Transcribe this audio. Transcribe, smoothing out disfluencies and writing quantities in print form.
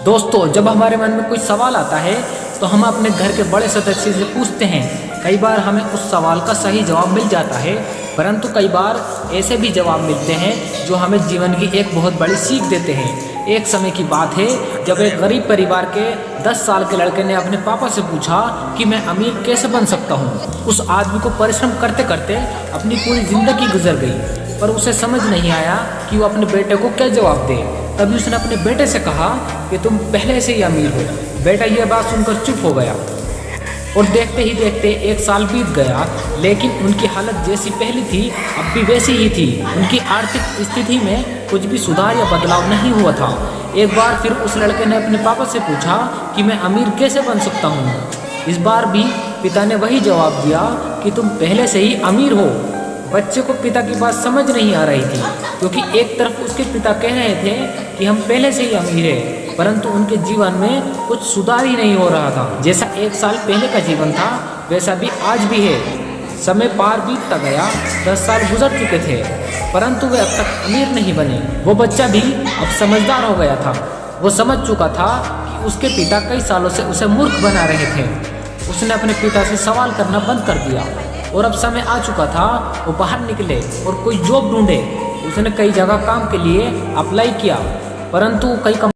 दोस्तों, जब हमारे मन में कोई सवाल आता है तो हम अपने घर के बड़े सदस्य से पूछते हैं। कई बार हमें उस सवाल का सही जवाब मिल जाता है, परंतु कई बार ऐसे भी जवाब मिलते हैं जो हमें जीवन की एक बहुत बड़ी सीख देते हैं। एक समय की बात है जब एक गरीब परिवार के 10 साल के लड़के ने अपने पापा से पूछा कि मैं अमीर कैसे बन सकता हूँ। उस आदमी को परिश्रम करते करते अपनी पूरी जिंदगी गुजर गई, पर उसे समझ नहीं आया कि वो अपने बेटे को क्या जवाब दे। तभी उसने अपने बेटे से कहा कि तुम पहले से ही अमीर हो। बेटा यह बात सुनकर चुप हो गया और देखते ही देखते 1 साल बीत गया, लेकिन उनकी हालत जैसी पहली थी अब भी वैसी ही थी। उनकी आर्थिक स्थिति में कुछ भी सुधार या बदलाव नहीं हुआ था। एक बार फिर उस लड़के ने अपने पापा से पूछा कि मैं अमीर कैसे बन सकता हूँ। इस बार भी पिता ने वही जवाब दिया कि तुम पहले से ही अमीर हो। बच्चे को पिता की बात समझ नहीं आ रही थी, क्योंकि एक तरफ उसके पिता कह रहे थे कि हम पहले से ही अमीर हैं, परंतु उनके जीवन में कुछ सुधार ही नहीं हो रहा था। जैसा 1 साल पहले का जीवन था वैसा भी आज भी है। समय पार बीतता गया, 10 साल गुजर चुके थे, परंतु वे अब तक अमीर नहीं बने। वो बच्चा भी अब समझदार हो गया था। वो समझ चुका था कि उसके पिता कई सालों से उसे मूर्ख बना रहे थे। उसने अपने पिता से सवाल करना बंद कर दिया और अब समय आ चुका था वो बाहर निकले और कोई जॉब ढूंढे। उसने कई जगह काम के लिए अप्लाई किया, परंतु कई